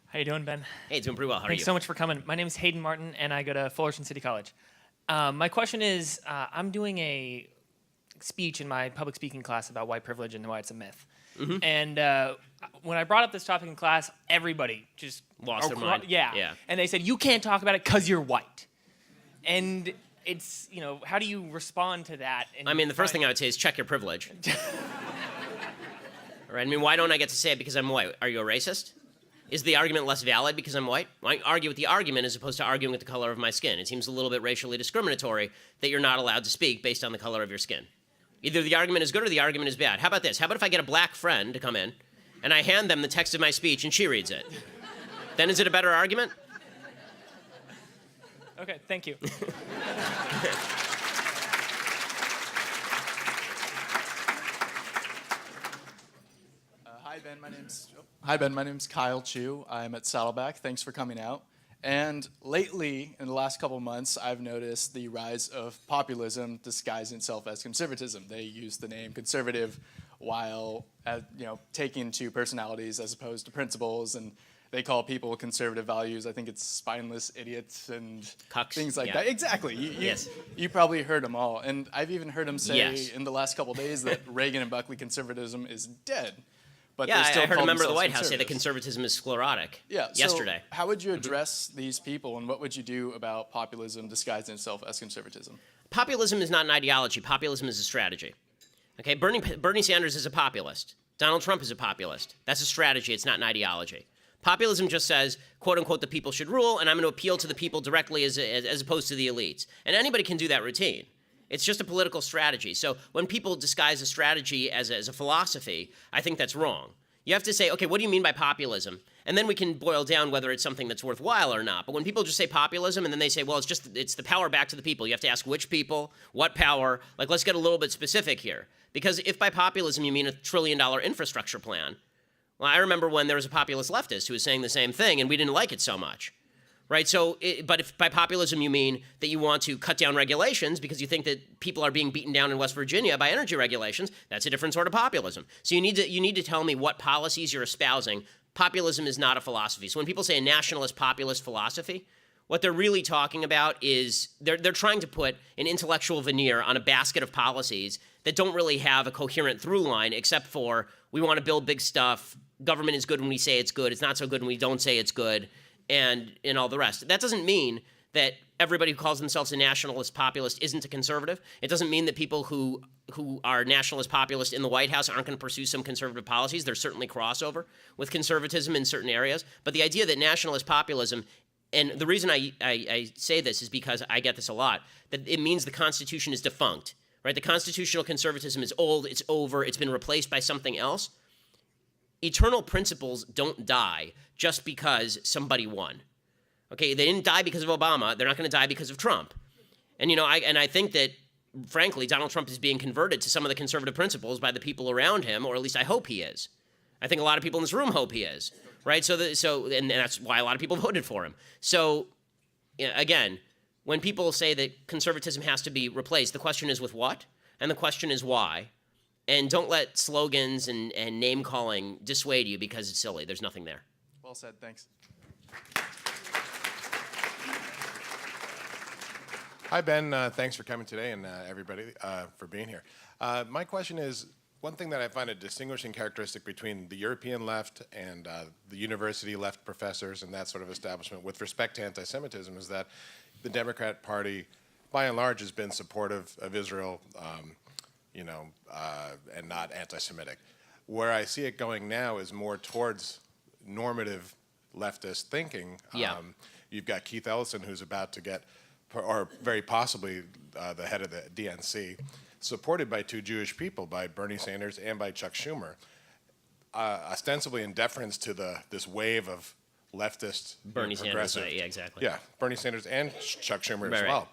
How you doing, Ben? Hey, doing pretty well. How are you? Thanks so much for coming. My name is Hayden Martin, and I go to Fullerton City College. My question is, I'm doing a speech in my public speaking class about white privilege and why it's a myth. Mm-hmm. And when I brought up this topic in class, everybody just Lost their mind. Yeah. And they said, you can't talk about it because you're white. And it's, how do you respond to that? I mean, the first thing I would say is check your privilege. Right? I mean, why don't I get to say it because I'm white? Are you a racist? Is the argument less valid because I'm white? Why argue with the argument as opposed to arguing with the color of my skin? It seems a little bit racially discriminatory that you're not allowed to speak based on the color of your skin. Either the argument is good or the argument is bad. How about this? How about if I get a black friend to come in and I hand them the text of my speech and she reads it? Then is it a better argument? Okay, thank you. Hi, Ben. My name's Kyle Chu. I'm at Saddleback. Thanks for coming out. And lately, in the last couple of months, I've noticed the rise of populism disguising itself as conservatism. They use the name conservative while, taking to personalities as opposed to principles, and they call people conservative values. I think it's spineless idiots and Cucks, things like yeah. that. Exactly. Yes. You probably heard them all. And I've even heard them say Yes. in the last couple of days that Reagan and Buckley conservatism is dead. But Yeah, they still I heard a call member of the themselves White House say that conservatives. conservatism is sclerotic So yesterday. how would you address these people, and what would you do about populism disguising itself as conservatism? Populism is not an ideology. Populism is a strategy. Okay, Bernie Sanders is a populist. Donald Trump is a populist. That's a strategy. It's not an ideology. Populism just says, quote unquote, the people should rule, and I'm going to appeal to the people directly as opposed to the elites. And anybody can do that routine. It's just a political strategy. So when people disguise a strategy as a philosophy, I think that's wrong. You have to say, okay, what do you mean by populism? And then we can boil down whether it's something that's worthwhile or not. But when people just say populism and then they say, well, it's the power back to the people, you have to ask which people, what power. Like, let's get a little bit specific here. Because if by populism you mean $1 trillion infrastructure plan, well, I remember when there was a populist leftist who was saying the same thing and we didn't like it so much. Right, but if by populism you mean that you want to cut down regulations because you think that people are being beaten down in West Virginia by energy regulations, that's a different sort of populism. So you need to tell me what policies you're espousing. Populism is not a philosophy. So when people say a nationalist populist philosophy, what they're really talking about is they're trying to put an intellectual veneer on a basket of policies that don't really have a coherent through line except for we want to build big stuff, government is good when we say it's good, it's not so good when we don't say it's good, and all the rest. That doesn't mean that everybody who calls themselves a nationalist populist isn't a conservative. It doesn't mean that people who are nationalist populist in the White House aren't going to pursue some conservative policies. There's certainly crossover with conservatism in certain areas. But the idea that nationalist populism, and the reason I say this is because I get this a lot, that it means the Constitution is defunct. Right? The constitutional conservatism is old, it's over, it's been replaced by something else. Eternal principles don't die just because somebody won. Okay, they didn't die because of Obama. They're not going to die because of Trump. And I think that, frankly, Donald Trump is being converted to some of the conservative principles by the people around him, or at least I hope he is. I think a lot of people in this room hope he is, right? And that's why a lot of people voted for him. So, again, when people say that conservatism has to be replaced, the question is with what, and the question is why. And don't let slogans and name-calling dissuade you because it's silly. There's nothing there. Well said. Thanks. Hi, Ben. Thanks for coming today, and everybody for being here. My question is, one thing that I find a distinguishing characteristic between the European left and the university left professors and that sort of establishment with respect to anti-Semitism is that the Democrat Party, by and large, has been supportive of Israel, and not anti-Semitic. Where I see it going now is more towards normative leftist thinking. Yeah. You've got Keith Ellison, who's about to get, or very possibly the head of the DNC, supported by two Jewish people, by Bernie Sanders and by Chuck Schumer, ostensibly in deference to this wave of leftist Bernie Sanders, progressive. right? Yeah, exactly. Yeah, Bernie Sanders and Chuck Schumer as Right. well.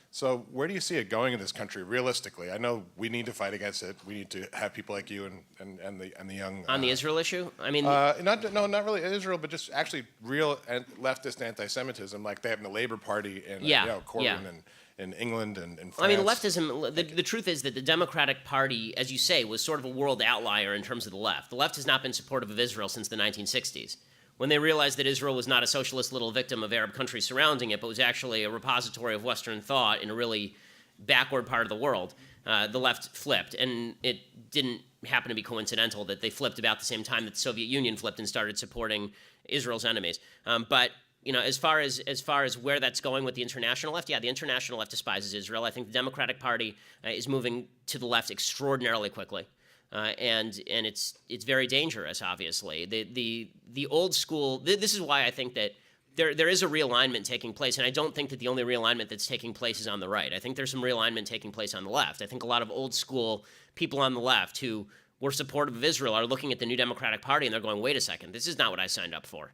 So where do you see it going in this country realistically? I know we need to fight against it. We need to have people like you and the young On the Israel issue, I mean, not really Israel, but just actually real leftist anti-Semitism, like they have in the Labor Party and Corbyn and in England and in France. I mean, leftism. The truth is that the Democratic Party, as you say, was sort of a world outlier in terms of the left. The left has not been supportive of Israel since the 1960s. when they realized that Israel was not a socialist little victim of Arab countries surrounding it, but was actually a repository of Western thought in a really backward part of the world, the left flipped. And it didn't happen to be coincidental that they flipped about the same time that the Soviet Union flipped and started supporting Israel's enemies. But as far as where that's going with the international left, yeah, the international left despises Israel. I think the Democratic Party is moving to the left extraordinarily quickly. And it's very dangerous, obviously. The old school, this is why I think that there is a realignment taking place, and I don't think that the only realignment that's taking place is on the right. I think there's some realignment taking place on the left. I think a lot of old school people on the left who were supportive of Israel are looking at the New Democratic Party and they're going, wait a second, this is not what I signed up for.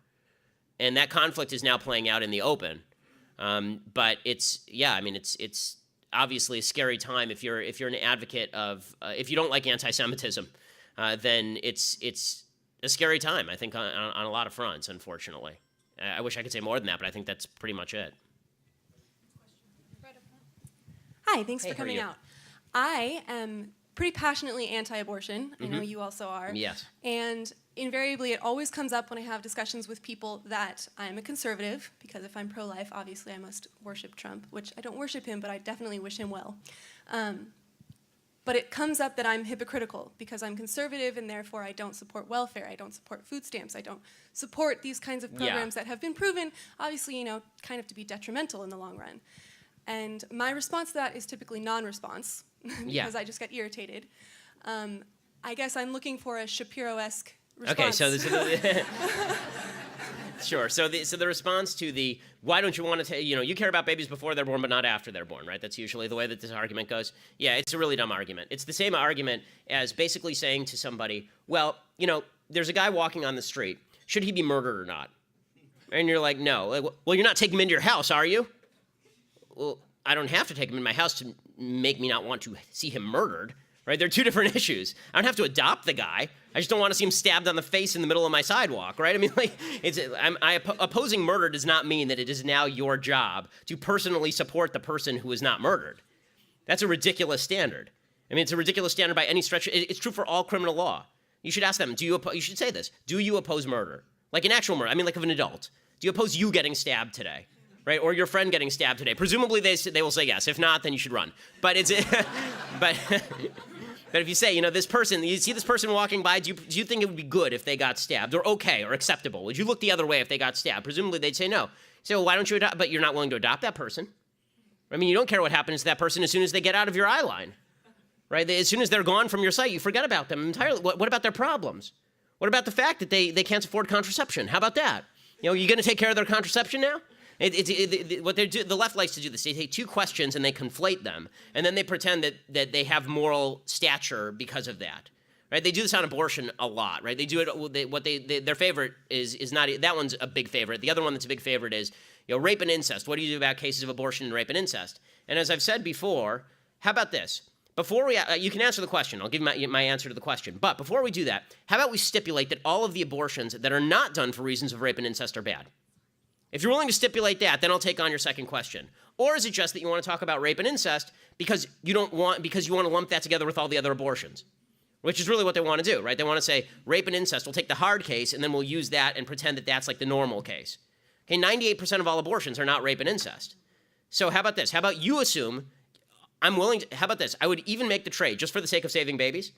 And that conflict is now playing out in the open. But it's obviously a scary time if you're an advocate of if you don't like anti-Semitism, then it's a scary time, I think, on a lot of fronts, unfortunately. I wish I could say more than that, but I think that's pretty much it. Hi, thanks Hey, for how are coming you? out. I am pretty passionately anti-abortion. I know you also are. Yes. And invariably, it always comes up when I have discussions with people that I'm a conservative, because if I'm pro-life, obviously I must worship Trump, which I don't worship him, but I definitely wish him well. But it comes up that I'm hypocritical because I'm conservative and therefore I don't support welfare, I don't support food stamps, I don't support these kinds of programs that have been proven, obviously, kind of to be detrimental in the long run. And my response to that is typically non-response because I just get irritated. I guess I'm looking for a Shapiro-esque response. Okay, sure. So the response to the why don't you want to take, you care about babies before they're born but not after they're born, right? That's usually the way that this argument goes. Yeah, it's a really dumb argument. It's the same argument as basically saying to somebody, well, there's a guy walking on the street. Should he be murdered or not? And you're like, no. Like, well, you're not taking him into your house, are you? Well, I don't have to take him in my house to make me not want to see him murdered, right? They're two different issues. I don't have to adopt the guy. I just don't want to see him stabbed on the face in the middle of my sidewalk, right? I mean, opposing murder does not mean that it is now your job to personally support the person who is not murdered. That's a ridiculous standard. I mean, it's a ridiculous standard by any stretch. It's true for all criminal law. You should ask them, you should say this, do you oppose murder? Like an actual murder, I mean like of an adult. Do you oppose you getting stabbed today? Right, or your friend getting stabbed today? Presumably they will say yes. If not, then you should run. But but if you say, this person, you see this person walking by, do you think it would be good if they got stabbed, or okay, or acceptable? Would you look the other way if they got stabbed? Presumably they'd say no. So why don't you adopt? But you're not willing to adopt that person. I mean, you don't care what happens to that person as soon as they get out of your eye line, right? As soon as they're gone from your sight, you forget about them entirely. What about their problems? What about the fact that they can't afford contraception? How about that? You're going to take care of their contraception now? What they do, the left likes to do this. They take two questions and they conflate them, and then they pretend that they have moral stature because of that. Right? They do this on abortion a lot. Right? They do it. Their favorite is not that one's a big favorite. The other one that's a big favorite is rape and incest. What do you do about cases of abortion and rape and incest? And as I've said before, how about this? Before we, you can answer the question. I'll give you my answer to the question. But before we do that, how about we stipulate that all of the abortions that are not done for reasons of rape and incest are bad? If you're willing to stipulate that, then I'll take on your second question. Or is it just that you want to talk about rape and incest because you want to lump that together with all the other abortions? Which is really what they want to do, right? They want to say rape and incest, we'll take the hard case and then we'll use that and pretend that that's like the normal case. Okay, 98% of all abortions are not rape and incest. So how about this? How about you assume how about this? I would even make the trade, just for the sake of saving babies.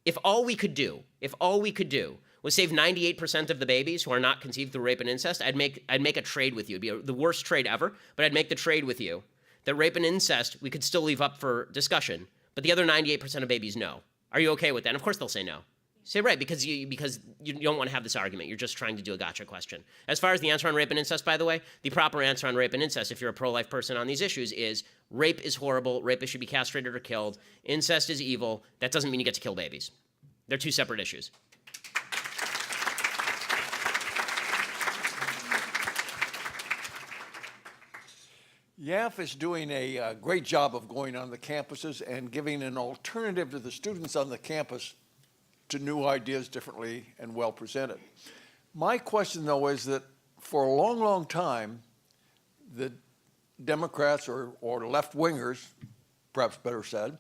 If all we could do was save 98% of the babies who are not conceived through rape and incest, I'd make a trade with you. It'd be the worst trade ever, but I'd make the trade with you that rape and incest we could still leave up for discussion, but the other 98% of babies, no. Are you okay with that? And of course they'll say no. Say right, because you don't want to have this argument. You're just trying to do a gotcha question. As far as the answer on rape and incest, by the way, the proper answer on rape and incest, if you're a pro-life person on these issues, is rape is horrible, rapists should be castrated or killed, incest is evil, that doesn't mean you get to kill babies. They're two separate issues. YAF is doing a great job of going on the campuses and giving an alternative to the students on the campus to new ideas differently and well presented. My question, though, is that for a long, long time, the Democrats or left-wingers, perhaps better said,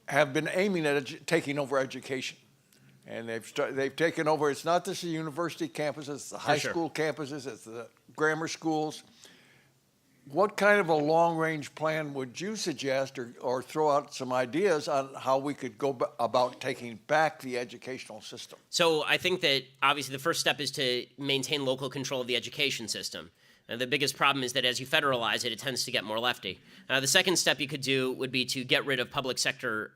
have been aiming at taking over education. And they've taken over. It's not just the university campuses, it's the high sure. school campuses, it's the grammar schools. What kind of a long-range plan would you suggest or throw out some ideas on how we could go about taking back the educational system? So I think that obviously the first step is to maintain local control of the education system. The biggest problem is that as you federalize it, it tends to get more lefty. The second step you could do would be to get rid of public sector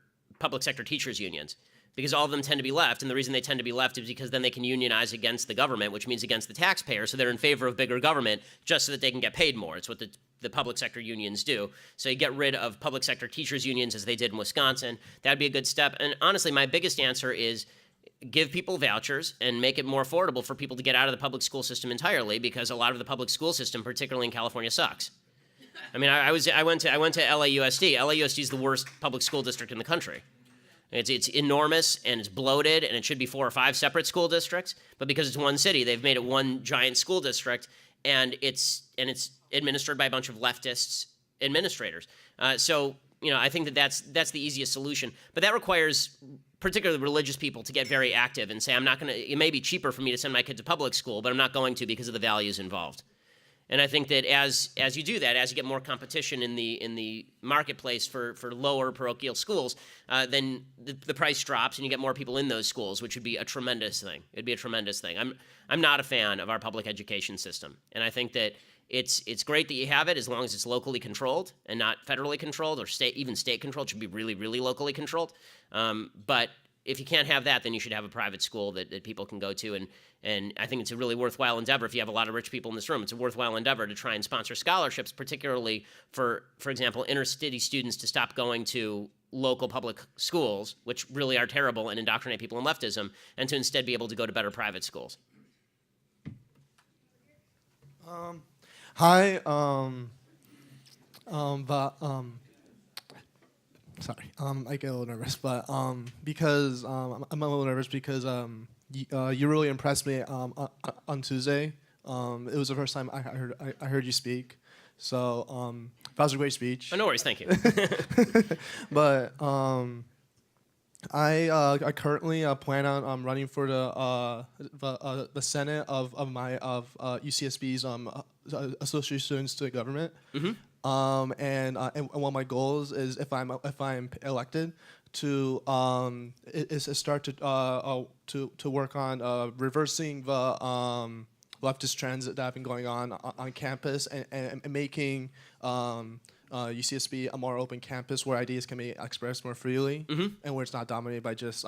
teachers unions, because all of them tend to be left, and the reason they tend to be left is because then they can unionize against the government, which means against the taxpayer, so they're in favor of bigger government just so that they can get paid more. It's what the public sector unions do. So you get rid of public sector teachers unions as they did in Wisconsin. That'd be a good step. And honestly, my biggest answer is give people vouchers and make it more affordable for people to get out of the public school system entirely, because a lot of the public school system, particularly in California, sucks. I mean, I went to LAUSD. LAUSD is the worst public school district in the country. It's enormous and it's bloated, and it should be 4 or 5 separate school districts. But because it's one city, they've made it one giant school district, and it's administered by a bunch of leftists administrators. So I think that's the easiest solution. But that requires particularly religious people to get very active and say, I'm not going to. It may be cheaper for me to send my kid to public school, but I'm not going to because of the values involved. And I think that as you do that, as you get more competition in the marketplace for lower parochial schools, then the price drops and you get more people in those schools, which would be a tremendous thing. It'd be a tremendous thing. I'm not a fan of our public education system, and I think that it's great that you have it as long as it's locally controlled and not federally controlled or even state controlled. It should be really, really locally controlled. But if you can't have that, then you should have a private school that people can go to. And I think it's a really worthwhile endeavor. If you have a lot of rich people in this room, it's a worthwhile endeavor to try and sponsor scholarships, particularly for example, inner city students to stop going to local public schools, which really are terrible and indoctrinate people in leftism, and to instead be able to go to better private schools. Hi. Sorry. I get a little nervous, but because I'm a little nervous because you really impressed me on Tuesday. It was the first time I heard you speak, so that was a great speech. Oh, no worries, thank you. But I currently plan on running for the Senate of UCSB's Associate Students to the Government. Mm-hmm. And one of my goals is if I'm elected to start to work on reversing the leftist trends that have been going on campus and making UCSB a more open campus where ideas can be expressed more freely, mm-hmm. and where it's not dominated by just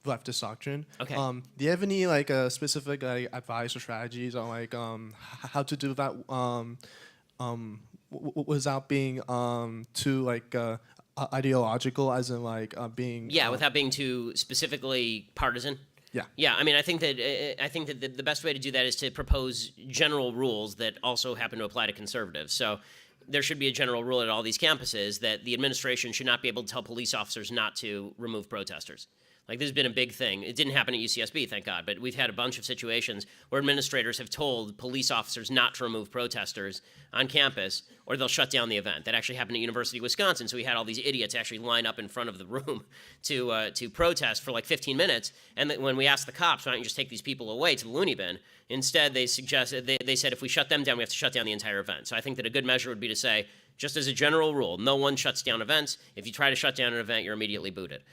leftist doctrine. Okay. Do you have any specific advice or strategies on how to do that without being too ideological, as in being without being too specifically partisan? Yeah. I mean, I think that the best way to do that is to propose general rules that also happen to apply to conservatives. So there should be a general rule at all these campuses that the administration should not be able to tell police officers not to remove protesters. Like, this has been a big thing. It didn't happen at UCSB, thank God, but we've had a bunch of situations where administrators have told police officers not to remove protesters on campus, or they'll shut down the event. That actually happened at University of Wisconsin, so we had all these idiots actually line up in front of the room to protest for 15 minutes, and when we asked the cops, why don't you just take these people away to the loony bin, instead they suggested, they said if we shut them down, we have to shut down the entire event. So I think that a good measure would be to say, just as a general rule, no one shuts down events. If you try to shut down an event, you're immediately booted.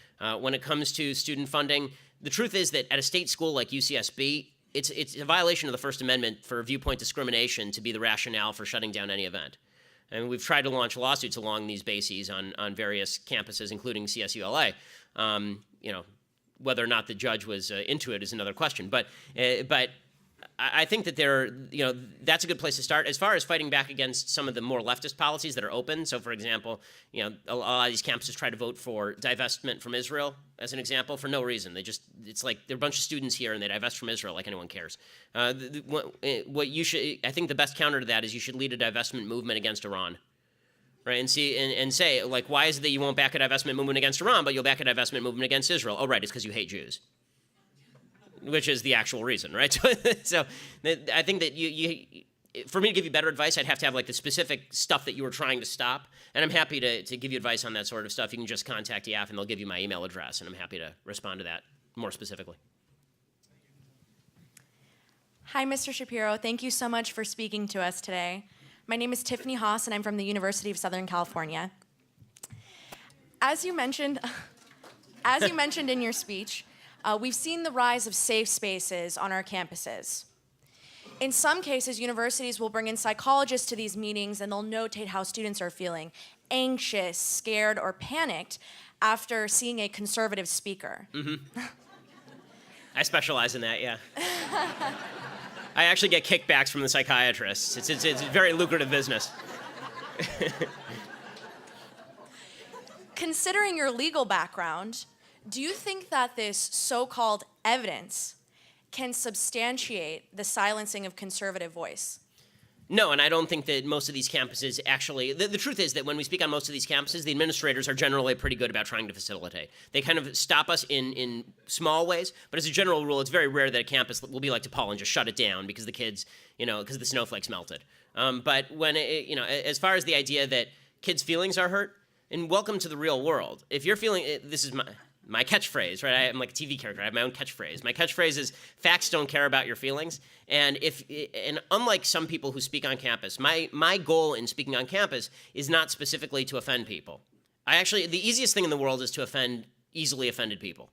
When it comes to student funding, the truth is that at a state school like UCSB, it's a violation of the First Amendment for viewpoint discrimination to be the rationale for shutting down any event. And we've tried to launch lawsuits along these bases on various campuses, including CSULA. Whether or not the judge was into it is another question. But I think that that's a good place to start. As far as fighting back against some of the more leftist policies that are open, so for example, a lot of these campuses try to vote for divestment from Israel, as an example, for no reason. It's like they're a bunch of students here and they divest from Israel like anyone cares. What you should, I think the best counter to that is you should lead a divestment movement against Iran. Right, and say, why is it that you won't back a divestment movement against Iran, but you'll back a divestment movement against Israel? Oh, right, it's because you hate Jews. Which is the actual reason, right? So I think that for me to give you better advice, I'd have to have the specific stuff that you were trying to stop. And I'm happy to give you advice on that sort of stuff. You can just contact YAF and they'll give you my email address, and I'm happy to respond to that. more specifically. Hi, Mr. Shapiro. Thank you so much for speaking to us today. My name is Tiffany Haas, and I'm from the University of Southern California. As you mentioned in your speech, we've seen the rise of safe spaces on our campuses. In some cases, universities will bring in psychologists to these meetings, and they'll notate how students are feeling anxious, scared, or panicked after seeing a conservative speaker. I specialize in that, yeah. I actually get kickbacks from the psychiatrists. It's a very lucrative business. Considering your legal background, do you think that this so-called evidence can substantiate the silencing of conservative voice? No, and I don't think that most of these campuses actually, the truth is that when we speak on most of these campuses, the administrators are generally pretty good about trying to facilitate. They kind of stop us in small ways, but as a general rule, it's very rare that a campus will be like DePaul and just shut it down because the kids, because the snowflakes melted. But when, as far as the idea that kids' feelings are hurt, and welcome to the real world. If you're feeling, this is my catchphrase, right? I'm like a TV character. I have my own catchphrase. My catchphrase is facts don't care about your feelings. And unlike some people who speak on campus, my goal in speaking on campus is not specifically to offend people. The easiest thing in the world is to offend easily offended people.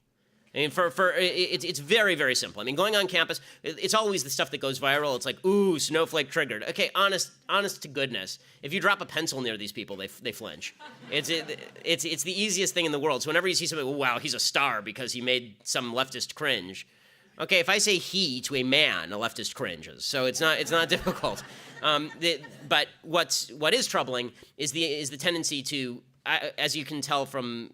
I mean, it's very, very simple. I mean, going on campus, it's always the stuff that goes viral. It's like, ooh, snowflake triggered. Okay, honest to goodness. If you drop a pencil near these people, they flinch. It's the easiest thing in the world. So whenever you see somebody, oh, wow, he's a star because he made some leftist cringe. Okay, if I say he to a man, a leftist cringes. So it's not difficult. But what is troubling is the tendency to, as you can tell from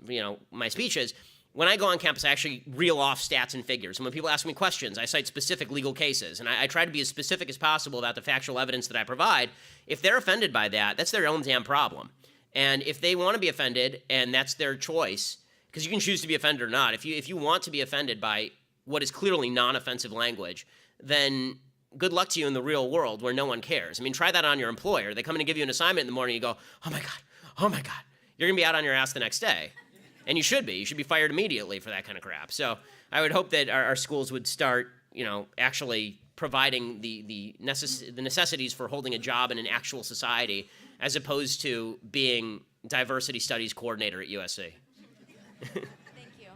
my speeches. When I go on campus, I actually reel off stats and figures. And when people ask me questions, I cite specific legal cases. And I try to be as specific as possible about the factual evidence that I provide. If they're offended by that, that's their own damn problem. And if they want to be offended, and that's their choice, because you can choose to be offended or not. If you want to be offended by what is clearly non-offensive language, then good luck to you in the real world where no one cares. I mean, try that on your employer. They come in and give you an assignment in the morning, you go, oh my God. You're going to be out on your ass the next day. And you should be. You should be fired immediately for that kind of crap. So I would hope that our schools would start, actually providing the necessities for holding a job in an actual society as opposed to being diversity studies coordinator at USC. Thank you.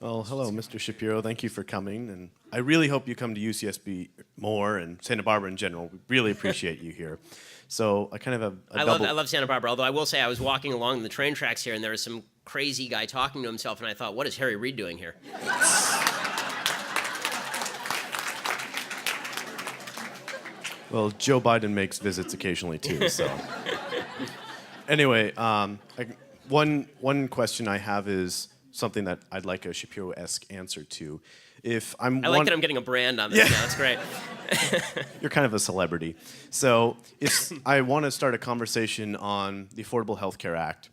Well, hello, Mr. Shapiro. Thank you for coming. And I really hope you come to UCSB more and Santa Barbara in general. We really appreciate you here. So I kind of have a double... I love Santa Barbara, although I will say I was walking along the train tracks here and there was some crazy guy talking to himself and I thought, what is Harry Reid doing here? Well, Joe Biden makes visits occasionally too, so... Anyway, one question I have is something that I'd like a Shapiro-esque answer to. I like that I'm getting a brand on this now. That's great. You're kind of a celebrity. So if I want to start a conversation on the Affordable Health Care Act,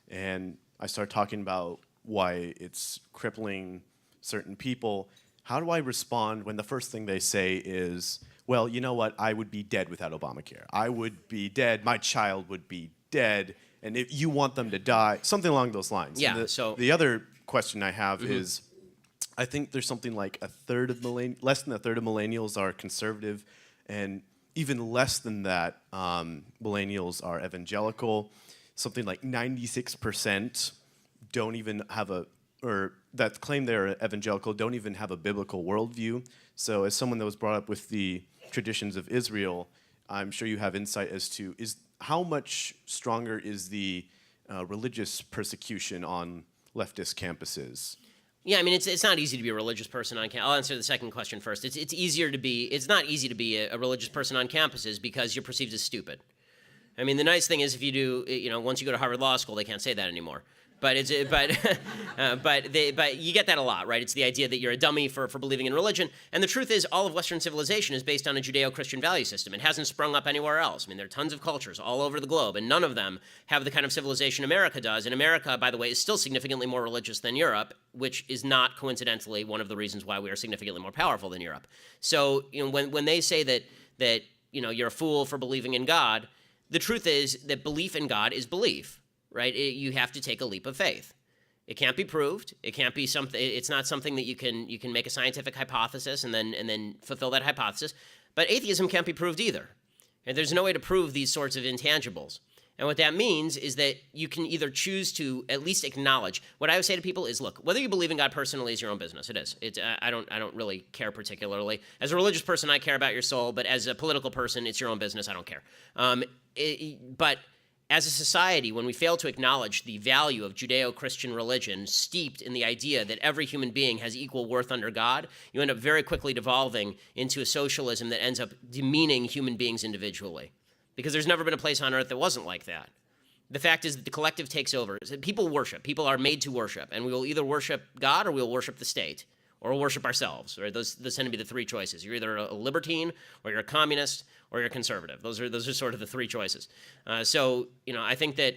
and I start talking about why it's crippling certain people, how do I respond when the first thing they say is, well, you know what, I would be dead without Obamacare. I would be dead, my child would be dead, and if you want them to die, something along those lines. Yeah, the other question I have is, I think there's something like less than a third of millennials are conservative, and even less than that, millennials are evangelical. Something like 96% don't even have that claim they're evangelical don't even have a biblical worldview. So as someone that was brought up with the traditions of Israel, I'm sure you have insight as to how much stronger is the religious persecution on leftist campuses? Yeah, I mean, it's not easy to be a religious person on campus. I'll answer the second question first. It's not easy to be a religious person on campuses because you're perceived as stupid. I mean, the nice thing is if you do, once you go to Harvard Law School, they can't say that anymore. But but you get that a lot, right? It's the idea that you're a dummy for believing in religion. And the truth is, all of Western civilization is based on a Judeo-Christian value system. It hasn't sprung up anywhere else. I mean, there are tons of cultures all over the globe, and none of them have the kind of civilization America does. And America, by the way, is still significantly more religious than Europe, which is not coincidentally one of the reasons why we are significantly more powerful than Europe. So, when they say that you're a fool for believing in God, the truth is that belief in God is belief. Right? You have to take a leap of faith. It can't be proved. It can't be something. It's not something that you can make a scientific hypothesis and then fulfill that hypothesis. But atheism can't be proved either. And there's no way to prove these sorts of intangibles. And what that means is that you can either choose to at least acknowledge. What I would say to people is, look, whether you believe in God personally is your own business. It is. I don't really care particularly. As a religious person, I care about your soul. But as a political person, it's your own business. I don't care. But as a society, when we fail to acknowledge the value of Judeo-Christian religion steeped in the idea that every human being has equal worth under God, you end up very quickly devolving into a socialism that ends up demeaning human beings individually. Because there's never been a place on earth that wasn't like that. The fact is that the collective takes over. People worship. People are made to worship. And we will either worship God or we will worship the state. Or we'll worship ourselves. Right? Those tend to be the three choices. You're either a libertine, or you're a communist, or you're a conservative. Those are sort of the three choices. So I think that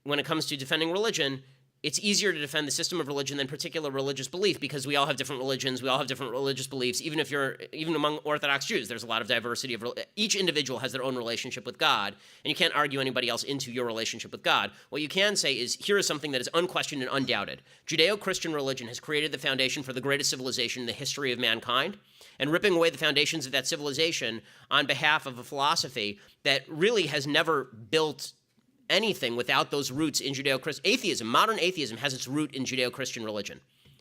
when it comes to defending religion, it's easier to defend the system of religion than particular religious belief because we all have different religions, we all have different religious beliefs. Even among Orthodox Jews, there's a lot of diversity each individual has their own relationship with God, and you can't argue anybody else into your relationship with God. What you can say is, here is something that is unquestioned and undoubted. Judeo-Christian religion has created the foundation for the greatest civilization in the history of mankind, and ripping away the foundations of that civilization on behalf of a philosophy that really has never built anything without those roots in Judeo-Christian atheism. Modern atheism has its root in Judeo-Christian religion.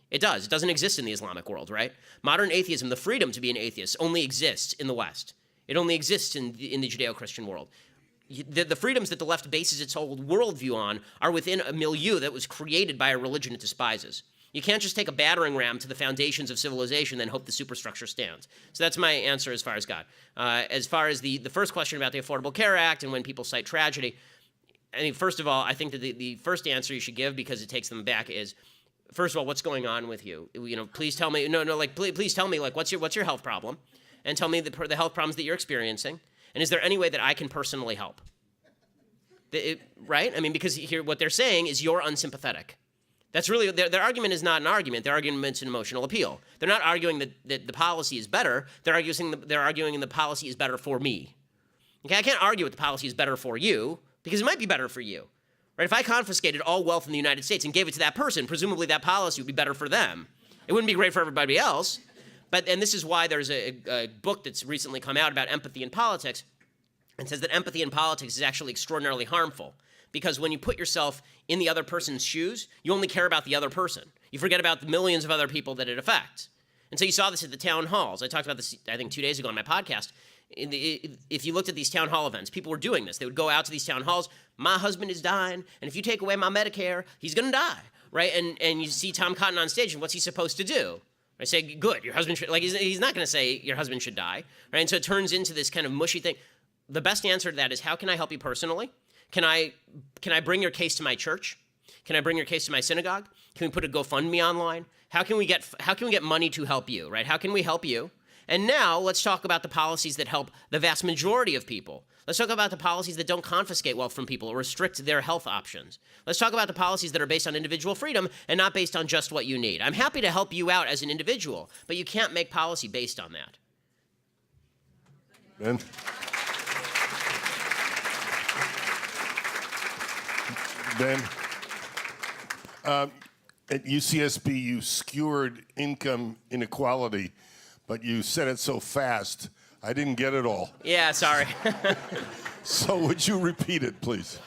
It does. It doesn't exist in the Islamic world, right? Modern atheism, the freedom to be an atheist, only exists in the West. It only exists in the Judeo-Christian world. The freedoms that the left bases its whole worldview on are within a milieu that was created by a religion it despises. You can't just take a battering ram to the foundations of civilization and then hope the superstructure stands. So that's my answer as far as God. As far as the first question about the Affordable Care Act and when people cite tragedy, I mean, first of all, I think that the first answer you should give, because it takes them back, is, first of all, what's going on with you? Please tell me. Please tell me, what's your health problem, and tell me the health problems that you're experiencing, and is there any way that I can personally help? Right? I mean, because here what they're saying is you're unsympathetic. That's really their argument is not an argument. Their argument is an emotional appeal. They're not arguing that the policy is better. They're arguing the policy is better for me. Okay, I can't argue that the policy is better for you, because it might be better for you, right? If I confiscated all wealth in the United States and gave it to that person, presumably that policy would be better for them. It wouldn't be great for everybody else. And this is why there's a book that's recently come out about empathy in politics, and says that empathy in politics is actually extraordinarily harmful, because when you put yourself in the other person's shoes, you only care about the other person. You forget about the millions of other people that it affects. And so you saw this at the town halls. I talked about this, I think, 2 days ago on my podcast. If you looked at these town hall events, people were doing this. They would go out to these town halls. My husband is dying, and if you take away my Medicare, he's going to die, right? And you see Tom Cotton on stage, and what's he supposed to do? I say, good, your husband should, he's not going to say your husband should die, right? And so it turns into this kind of mushy thing. The best answer to that is, how can I help you personally? Can I bring your case to my church? Can I bring your case to my synagogue? Can we put a GoFundMe online? How can we get money to help you, right? How can we help you? And now let's talk about the policies that help the vast majority of people. Let's talk about the policies that don't confiscate wealth from people or restrict their health options. Let's talk about the policies that are based on individual freedom and not based on just what you need. I'm happy to help you out as an individual, but you can't make policy based on that. Ben? Ben, at UCSB, you skewered income inequality, but you said it so fast, I didn't get it all. Yeah, sorry. So would you repeat it, please?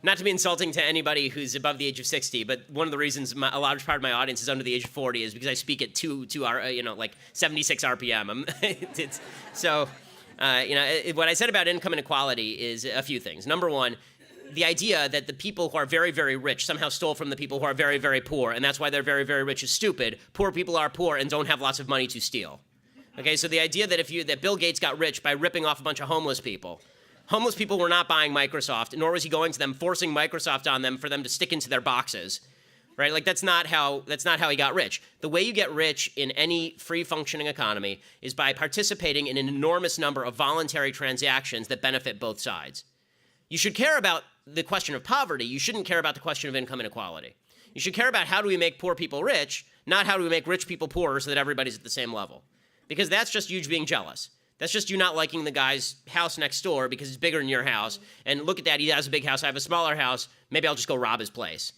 Not to be insulting to anybody who's above the age of 60, but one of the reasons a large part of my audience is under the age of 40 is because I speak at 76 RPM. What I said about income inequality is a few things. Number one, the idea that the people who are very, very rich somehow stole from the people who are very, very poor, and that's why they're very, very rich is stupid. Poor people are poor and don't have lots of money to steal. Okay, so the idea that Bill Gates got rich by ripping off a bunch of homeless people. Homeless people were not buying Microsoft, nor was he going to them, forcing Microsoft on them for them to stick into their boxes, right? That's not how he got rich. The way you get rich in any free functioning economy is by participating in an enormous number of voluntary transactions that benefit both sides. You should care about the question of poverty. You shouldn't care about the question of income inequality. You should care about how do we make poor people rich, not how do we make rich people poorer so that everybody's at the same level. Because that's just you being jealous. That's just you not liking the guy's house next door because it's bigger than your house. And look at that, he has a big house, I have a smaller house. Maybe I'll just go rob his place.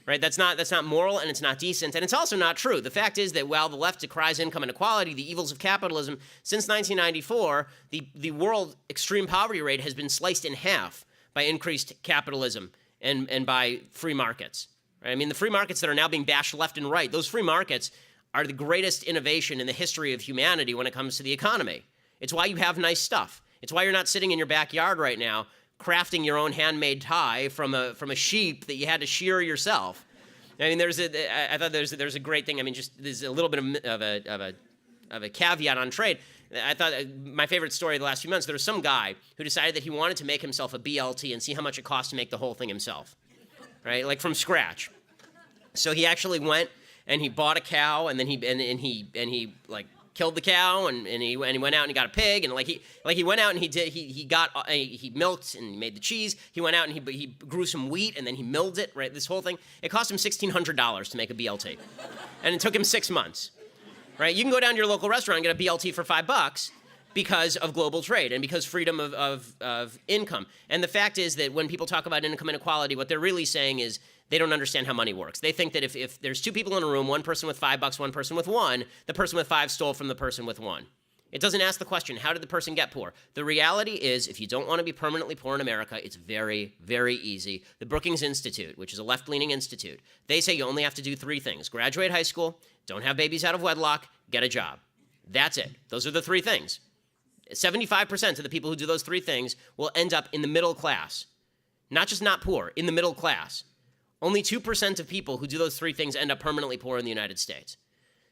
right? That's not moral, and it's not decent, and it's also not true. The fact is that while the left decries income inequality, the evils of capitalism, since 1994, the world extreme poverty rate has been sliced in half by increased capitalism and by free markets. Right? I mean, the free markets that are now being bashed left and right, those free markets are the greatest innovation in the history of humanity when it comes to the economy. It's why you have nice stuff. It's why you're not sitting in your backyard right now crafting your own handmade tie from a sheep that you had to shear yourself. I mean, I thought there's a great thing. I mean, just there's a little bit of a caveat on trade. I thought my favorite story of the last few months, there was some guy who decided that he wanted to make himself a BLT and see how much it cost to make the whole thing himself, right? Like from scratch. So he actually went and he bought a cow, and then he like killed the cow, and he went out and he got a pig, and he went out and he milked and he made the cheese. He went out and he grew some wheat, and then he milled it. Right, this whole thing, it cost him $1,600 to make a BLT, and it took him 6 months. Right, you can go down to your local restaurant and get a BLT for $5 because of global trade and because freedom of income. And the fact is that when people talk about income inequality, what they're really saying is they don't understand how money works. They think that if there's two people in a room, one person with $5, one person with $1, the person with 5 stole from the person with 1. It doesn't ask the question, how did the person get poor? The reality is, if you don't want to be permanently poor in America, it's very, very easy. The Brookings Institute, which is a left-leaning institute, they say you only have to do 3 things. Graduate high school, don't have babies out of wedlock, get a job. That's it. Those are the 3 things. 75% of the people who do those 3 things will end up in the middle class. Not just not poor, in the middle class. Only 2% of people who do those 3 things end up permanently poor in the United States.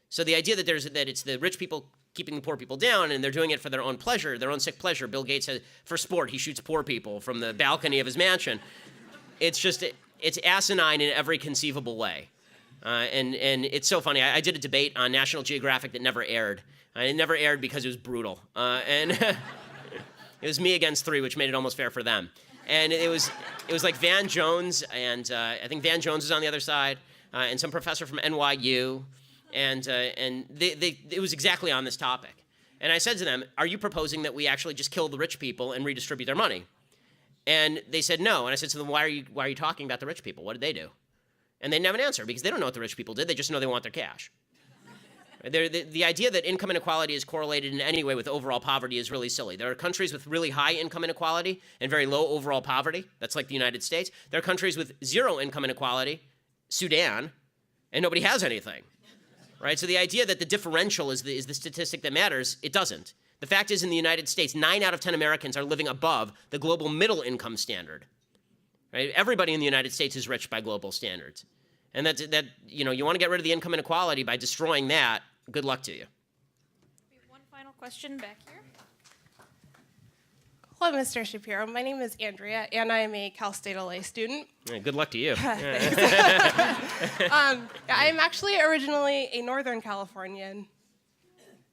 So the idea that it's the rich people keeping the poor people down, and they're doing it for their own pleasure, their own sick pleasure. Bill Gates says, for sport, he shoots poor people from the balcony of his mansion. It's asinine in every conceivable way. And it's so funny. I did a debate on National Geographic that never aired. It never aired because it was brutal. And it was me against 3, which made it almost fair for them. And it was like Van Jones, and I think Van Jones was on the other side, and some professor from NYU, and it was exactly on this topic. And I said to them, are you proposing that we actually just kill the rich people and redistribute their money? And they said no. And I said to them, why are you talking about the rich people? What did they do? And they didn't have an answer because they don't know what the rich people did. They just know they want their cash. The idea that income inequality is correlated in any way with overall poverty is really silly. There are countries with really high income inequality and very low overall poverty. That's like the United States. There are countries with 0 income inequality, Sudan, and nobody has anything. Right? So the idea that the differential is the statistic that matters, it doesn't. The fact is, in the United States, 9 out of 10 Americans are living above the global middle income standard. Right? Everybody in the United States is rich by global standards. And that you want to get rid of the income inequality by destroying that. Good luck to you. We have one final question back here. Hello, Mr. Shapiro. My name is Andrea, and I am a Cal State LA student. Yeah, good luck to you. I'm actually originally a Northern Californian.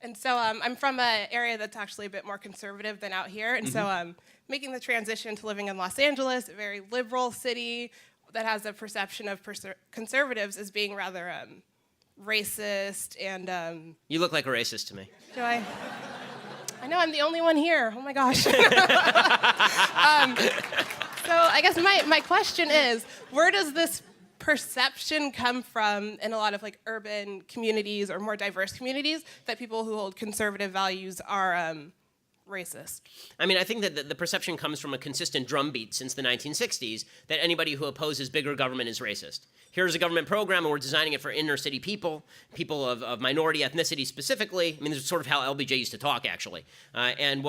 And so I'm from an area that's actually a bit more conservative than out here. And so making the transition to living in Los Angeles, a very liberal city that has a perception of conservatives as being rather racist and... You look like a racist to me. Do I? I know, I'm the only one here. Oh my gosh. So I guess my question is, where does this perception come from in a lot of like urban communities or more diverse communities that people who hold conservative values are racist? I mean, I think that the perception comes from a consistent drumbeat since the 1960s that anybody who opposes bigger government is racist. Here's a government program, and we're designing it for inner city people of minority ethnicity specifically. I mean, this is sort of how LBJ used to talk, actually. And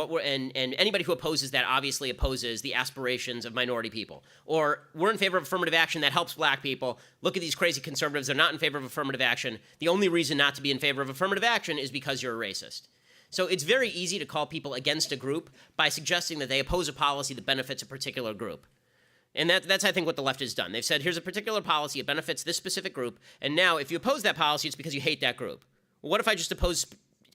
anybody who opposes that obviously opposes the aspirations of minority people. Or we're in favor of affirmative action that helps black people. Look at these crazy conservatives. They're not in favor of affirmative action. The only reason not to be in favor of affirmative action is because you're a racist. So it's very easy to call people against a group by suggesting that they oppose a policy that benefits a particular group. And that's, I think, what the left has done. They've said, here's a particular policy, it benefits this specific group, and now if you oppose that policy, it's because you hate that group. Well, what if I just oppose,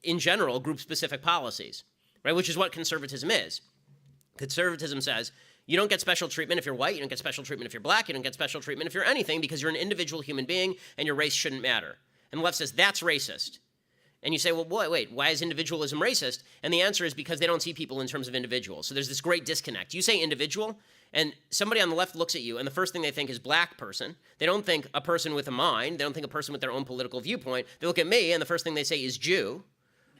in general, group-specific policies, right? Which is what conservatism is. Conservatism says, you don't get special treatment if you're white, you don't get special treatment if you're black, you don't get special treatment if you're anything because you're an individual human being and your race shouldn't matter. And the left says, that's racist. And you say, well, wait, why is individualism racist? And the answer is because they don't see people in terms of individuals. So there's this great disconnect. You say individual, And somebody on the left looks at you, and the first thing they think is black person. They don't think a person with a mind. They don't think a person with their own political viewpoint. They look at me, and the first thing they say is Jew,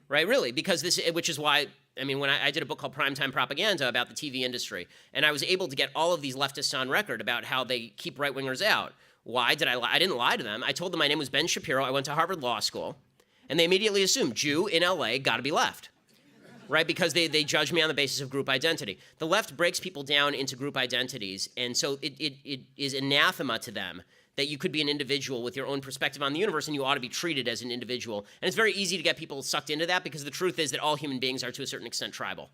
right? Really, because which is why, I mean, when I did a book called Primetime Propaganda about the TV industry, and I was able to get all of these leftists on record about how they keep right-wingers out. Why did I lie? I didn't lie to them. I told them my name was Ben Shapiro. I went to Harvard Law School, and they immediately assumed Jew in LA, got to be left. Right, because they judge me on the basis of group identity. The left breaks people down into group identities, and so it is anathema to them that you could be an individual with your own perspective on the universe, and you ought to be treated as an individual. And it's very easy to get people sucked into that, because the truth is that all human beings are to a certain extent tribal.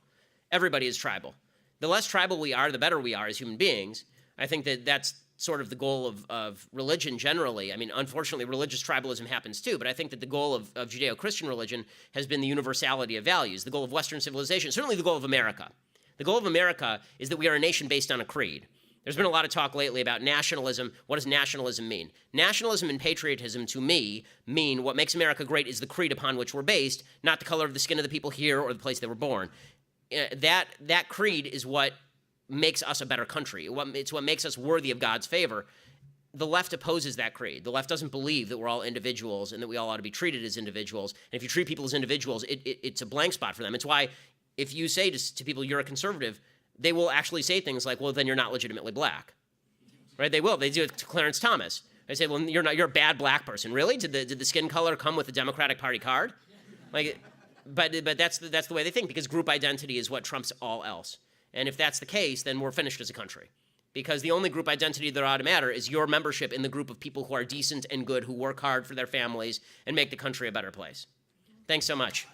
Everybody is tribal. The less tribal we are, the better we are as human beings. I think that that's sort of the goal of religion generally. I mean, unfortunately, religious tribalism happens too, but I think that the goal of Judeo-Christian religion has been the universality of values, the goal of Western civilization, certainly the goal of America. The goal of America is that we are a nation based on a creed. There's been a lot of talk lately about nationalism. What does nationalism mean? Nationalism and patriotism, to me, mean what makes America great is the creed upon which we're based, not the color of the skin of the people here or the place they were born. That creed is what makes us a better country. It's what makes us worthy of God's favor. The left opposes that creed. The left doesn't believe that we're all individuals and that we all ought to be treated as individuals. And if you treat people as individuals, it's a blank spot for them. It's why if you say to people you're a conservative, they will actually say things like, well, then you're not legitimately black. Right? They will. They do it to Clarence Thomas. They say, well, you're a bad black person. Really? Did the skin color come with the Democratic Party card? But that's the way they think, because group identity is what trumps all else. And if that's the case, then we're finished as a country. Because the only group identity that ought to matter is your membership in the group of people who are decent and good, who work hard for their families and make the country a better place. Thanks so much.